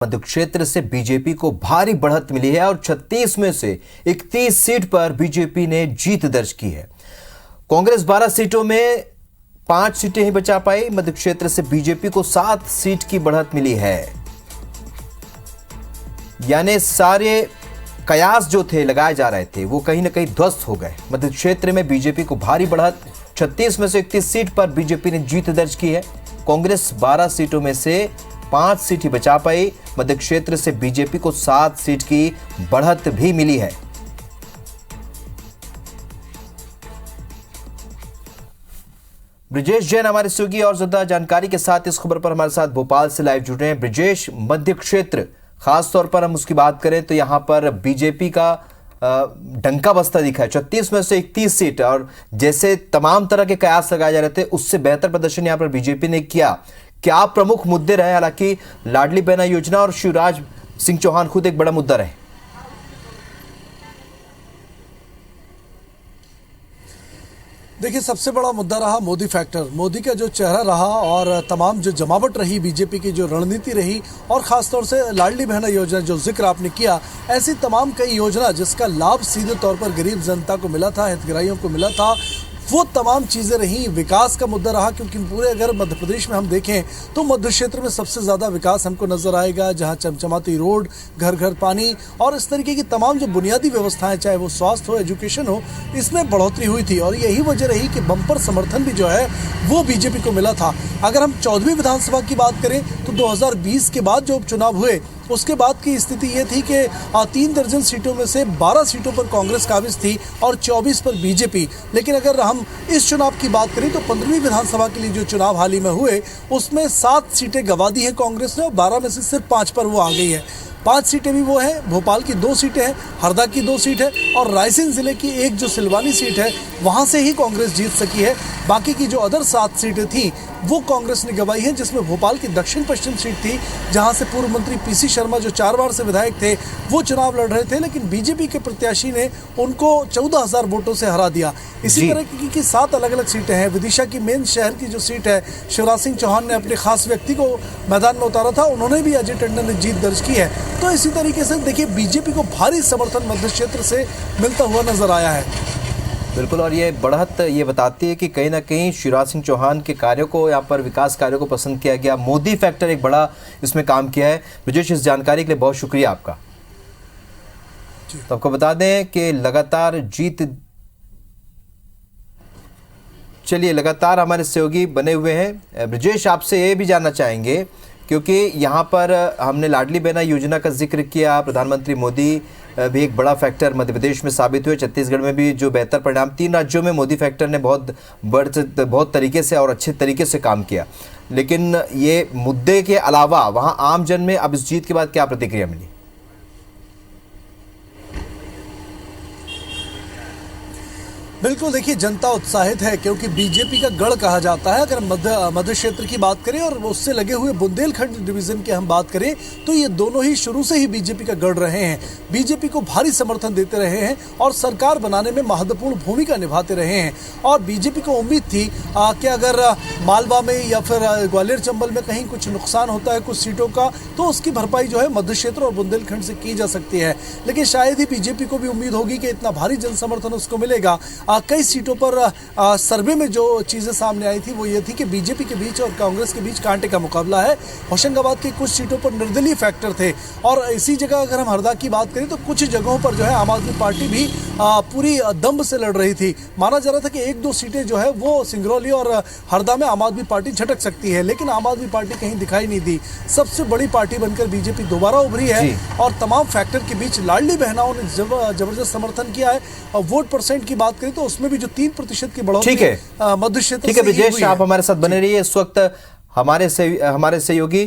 मध्य क्षेत्र से बीजेपी को भारी बढ़त मिली है और 36 में से 31 सीट पर बीजेपी ने जीत दर्ज की है। कांग्रेस 12 सीटों में 5 सीटें ही बचा पाई। मध्य क्षेत्र से बीजेपी को 7 सीट की बढ़त मिली है। यानी सारे कयास जो थे लगाए जा रहे थे वो कहीं ना कहीं ध्वस्त हो गए। मध्य क्षेत्र में बीजेपी को भारी बढ़त, 36 में से 31 सीट पर बीजेपी ने जीत दर्ज की है। कांग्रेस 12 सीटों में से 5 सीट ही बचा पाई। मध्य क्षेत्र से बीजेपी को 7 सीट की बढ़त भी मिली है। ब्रिजेश जैन हमारे सहयोगी और ज्यादा जानकारी के साथ इस खबर पर हमारे साथ भोपाल से लाइव जुड़ रहे हैं। ब्रिजेश, मध्य क्षेत्र खास तौर पर हम उसकी बात करें तो यहां पर बीजेपी का डंका बजता दिखा है। 36 में से 31 सीट और जैसे तमाम तरह के कयास लगाए जा रहे थे उससे बेहतर प्रदर्शन यहां पर बीजेपी ने किया। क्या प्रमुख मुद्दे रहे? हालांकि लाडली बहना योजना और शिवराज सिंह चौहान खुद एक बड़ा मुद्दा रहे। देखिए, सबसे बड़ा मुद्दा रहा मोदी फैक्टर। मोदी का जो चेहरा रहा और तमाम जो जमावट रही, बीजेपी की जो रणनीति रही और खासतौर से लाडली बहना योजना जो जिक्र आपने किया, ऐसी तमाम कई योजना जिसका लाभ सीधे तौर पर गरीब जनता को मिला था, हितग्राहियों को मिला था, वो तमाम चीज़ें रहीं। विकास का मुद्दा रहा क्योंकि पूरे अगर मध्य प्रदेश में हम देखें तो मध्य क्षेत्र में सबसे ज़्यादा विकास हमको नज़र आएगा, जहां चमचमाती रोड, घर घर पानी और इस तरीके की तमाम जो बुनियादी व्यवस्थाएं, चाहे वो स्वास्थ्य हो, एजुकेशन हो, इसमें बढ़ोतरी हुई थी और यही वजह रही कि बम्पर समर्थन भी जो है वो बीजेपी को मिला था। अगर हम 14वीं विधानसभा की बात करें तो 2020 के बाद जो उपचुनाव हुए उसके बाद की स्थिति ये थी कि 3 दर्जन सीटों में से 12 सीटों पर कांग्रेस काबिज थी और 24 पर बीजेपी। लेकिन अगर हम इस चुनाव की बात करें तो 15वीं विधानसभा के लिए जो चुनाव हाल ही में हुए उसमें 7 सीटें गंवा दी है कांग्रेस ने और 12 में से सिर्फ 5 पर वो आ गई है। 5 सीटें भी वो हैं, भोपाल की 2 सीटें हैं, हरदा की 2 सीट है और रायसेन जिले की एक जो सिलवानी सीट है वहां से ही कांग्रेस जीत सकी है। बाकी की जो अदर 7 सीटें थी वो कांग्रेस ने गंवाई हैं, जिसमें भोपाल की दक्षिण पश्चिम सीट थी जहां से पूर्व मंत्री पीसी शर्मा जो 4 बार से विधायक थे वो चुनाव लड़ रहे थे, लेकिन बीजेपी के प्रत्याशी ने उनको 14,000 वोटों से हरा दिया। इसी तरह की 7 अलग अलग सीटें हैं। विदिशा की मेन शहर की जो सीट है, शिवराज सिंह चौहान ने अपने खास व्यक्ति को मैदान में उतारा था, उन्होंने भी अजय टंडन ने जीत दर्ज की है। तो इसी तरीके से देखिए, बीजेपी को भारी समर्थन मध्य क्षेत्र से मिलता हुआ नजर आया है। बिल्कुल, और ये बढ़त ये बताती है कि कहीं ना कहीं शिवराज सिंह चौहान के कार्यों को, यहाँ पर विकास कार्यों को पसंद किया गया। मोदी फैक्टर एक बड़ा इसमें काम किया है। ब्रिजेश, इस जानकारी के लिए बहुत शुक्रिया आपका। तो आपको बता दें कि लगातार लगातार हमारे सहयोगी बने हुए हैं। ब्रिजेश, आपसे ये भी जानना चाहेंगे क्योंकि यहाँ पर हमने लाडली बहना योजना का जिक्र किया, प्रधानमंत्री मोदी भी एक बड़ा फैक्टर मध्य प्रदेश में साबित हुए। छत्तीसगढ़ में भी जो बेहतर परिणाम, 3 राज्यों में मोदी फैक्टर ने बहुत तरीके से और अच्छे तरीके से काम किया। लेकिन ये मुद्दे के अलावा वहाँ आम जन में अब इस जीत के बाद क्या प्रतिक्रिया मिली? बिल्कुल, देखिए, जनता उत्साहित है क्योंकि बीजेपी का गढ़ कहा जाता है। अगर मध्य क्षेत्र की बात करें और उससे लगे हुए बुंदेलखंड डिवीजन की हम बात करें तो ये दोनों ही शुरू से ही बीजेपी का गढ़ रहे हैं, बीजेपी को भारी समर्थन देते रहे हैं और सरकार बनाने में महत्वपूर्ण भूमिका निभाते रहे हैं। और बीजेपी को उम्मीद थी कि अगर मालवा में या फिर ग्वालियर चंबल में कहीं कुछ नुकसान होता है कुछ सीटों का तो उसकी भरपाई जो है मध्य क्षेत्र और बुंदेलखंड से की जा सकती है। लेकिन शायद ही बीजेपी को भी उम्मीद होगी कि इतना भारी जन समर्थन उसको मिलेगा। कई सीटों पर सर्वे में जो चीज़ें सामने आई थी वो ये थी कि बीजेपी के बीच और कांग्रेस के बीच कांटे का मुकाबला है। होशंगाबाद की कुछ सीटों पर निर्दलीय फैक्टर थे और इसी जगह अगर हम हरदा की बात करें तो कुछ जगहों पर जो है आम आदमी पार्टी भी पूरी दम से लड़ रही थी। माना जा रहा था कि 1-2 सीटें जो है वो सिंगरौली और हरदा में आम आदमी पार्टी झटक सकती है, लेकिन आम आदमी पार्टी कहीं दिखाई नहीं दी। सबसे बड़ी पार्टी बनकर बीजेपी दोबारा उभरी है और तमाम फैक्टर के बीच लाडली बहनाओं ने जबरदस्त समर्थन किया है। और वोट परसेंट की बात करें तो उसमें भी जो 3% की बढ़ोतरी मध्य क्षेत्र। ठीक है ब्रिजेश, आप हमारे साथ बने रहिए। इस वक्त हमारे सहयोगी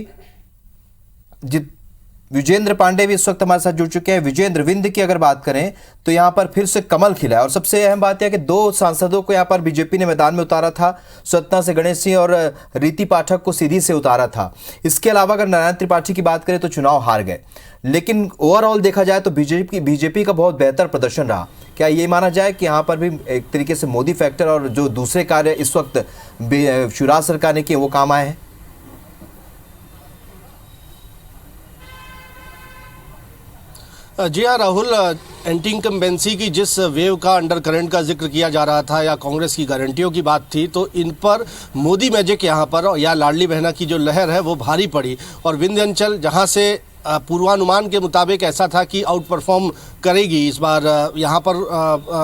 विजेंद्र पांडे भी इस वक्त हमारे साथ जुड़ चुके हैं। विजेंद्र, विंध्य की अगर बात करें तो यहां पर फिर से कमल खिला है और सबसे अहम बात यह है कि 2 सांसदों को यहां पर बीजेपी ने मैदान में उतारा था। स्वतंत्रता से गणेश सिंह और रीति पाठक को सीधी से उतारा था। इसके अलावा अगर नारायण त्रिपाठी की बात करें तो चुनाव हार गए, लेकिन ओवरऑल देखा जाए तो बीजेपी का बहुत बेहतर प्रदर्शन रहा। क्या ये माना जाए कि यहाँ पर भी एक तरीके से मोदी फैक्टर और जो दूसरे कार्य इस वक्त शिवराज सरकार ने किए वो काम आए हैं? जी हाँ राहुल, एंटी इनकम्बेंसी की जिस वेव का अंडर करंट का जिक्र किया जा रहा था या कांग्रेस की गारंटियों की बात थी, तो इन पर मोदी मैजिक यहाँ पर या लाडली बहना की जो लहर है वो भारी पड़ी। और विंध्याचल जहाँ से पूर्वानुमान के मुताबिक ऐसा था कि आउट परफॉर्म करेगी इस बार, यहाँ पर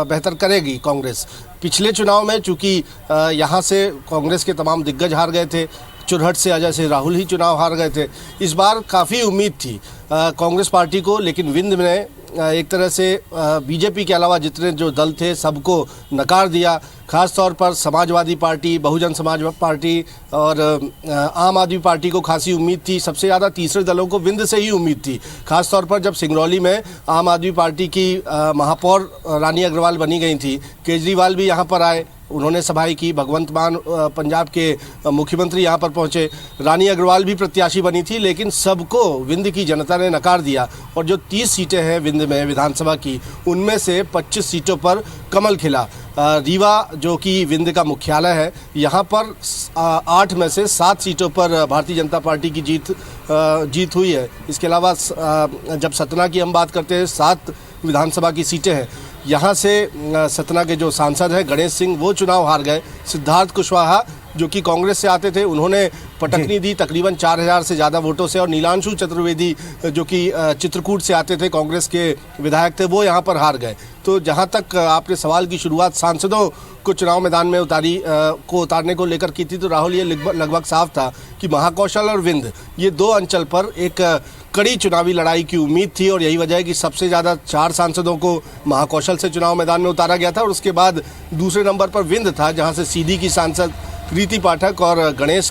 बेहतर करेगी कांग्रेस। पिछले चुनाव में चूँकि यहाँ से कांग्रेस के तमाम दिग्गज हार गए थे, चुरहट से अजय सिंह राहुल ही चुनाव हार गए थे। इस बार काफ़ी उम्मीद थी कांग्रेस पार्टी को, लेकिन विंध्य में एक तरह से बीजेपी के अलावा जितने जो दल थे सबको नकार दिया। खास तौर पर समाजवादी पार्टी, बहुजन समाज पार्टी और आम आदमी पार्टी को खासी उम्मीद थी। सबसे ज़्यादा तीसरे दलों को विंध्य से ही उम्मीद थी। खास तौर पर जब सिंगरौली में आम आदमी पार्टी की महापौर रानी अग्रवाल बनी गई थी, केजरीवाल भी यहाँ पर आए, उन्होंने सभाएं की। भगवंत मान पंजाब के मुख्यमंत्री यहाँ पर पहुँचे, रानी अग्रवाल भी प्रत्याशी बनी थी, लेकिन सबको विंध्य की जनता ने नकार दिया। और जो 30 सीटें हैं विंध्य में विधानसभा की, उनमें से 25 सीटों पर कमल खिला। रीवा जो कि विंध्य का मुख्यालय है, यहाँ पर 8 में से 7 सीटों पर भारतीय जनता पार्टी की जीत हुई है। इसके अलावा जब सतना की हम बात करते हैं, 7 विधानसभा की सीटें हैं। यहाँ से सतना के जो सांसद हैं गणेश सिंह, वो चुनाव हार गए। सिद्धार्थ कुशवाहा जो कि कांग्रेस से आते थे, उन्होंने पटकनी दी तकरीबन 4000 से ज़्यादा वोटों से। और नीलांशु चतुर्वेदी जो कि चित्रकूट से आते थे, कांग्रेस के विधायक थे, वो यहाँ पर हार गए। तो जहाँ तक आपने सवाल की शुरुआत सांसदों को चुनाव मैदान में उतारने को लेकर की थी, तो राहुल ये लगभग साफ था कि महाकौशल और विंध्य, ये 2 अंचल पर एक कड़ी चुनावी लड़ाई की उम्मीद थी। और यही वजह है कि सबसे ज़्यादा 4 सांसदों को महाकौशल से चुनाव मैदान में उतारा गया था। और उसके बाद दूसरे नंबर पर विंध्य था, जहाँ से सीधी की सांसद रीति पाठक और गणेश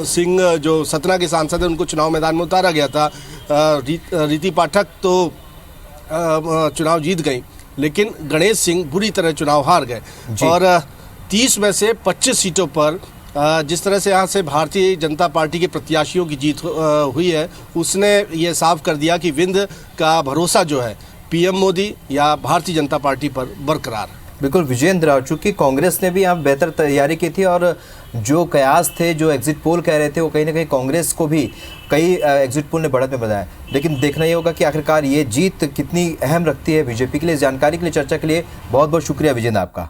सिंह जो सतना के सांसद हैं, उनको चुनाव मैदान में उतारा गया था। रीति पाठक तो चुनाव जीत गई, लेकिन गणेश सिंह बुरी तरह चुनाव हार गए। और 30 में से 25 सीटों पर जिस तरह से यहाँ से भारतीय जनता पार्टी के प्रत्याशियों की जीत हुई है, उसने ये साफ कर दिया कि विंध्य का भरोसा जो है पीएम मोदी या भारतीय जनता पार्टी पर बरकरार। बिल्कुल विजेंद्र, चूंकि कांग्रेस ने भी यहाँ बेहतर तैयारी की थी और जो कयास थे, जो एग्जिट पोल कह रहे थे, वो कहीं ना कहीं कांग्रेस को भी कई एग्जिट पोल ने बढ़त में बताया। लेकिन देखना ये होगा कि आखिरकार ये जीत कितनी अहम रखती है बीजेपी के लिए। इस जानकारी के लिए, चर्चा के लिए बहुत बहुत शुक्रिया विजेंद्र आपका।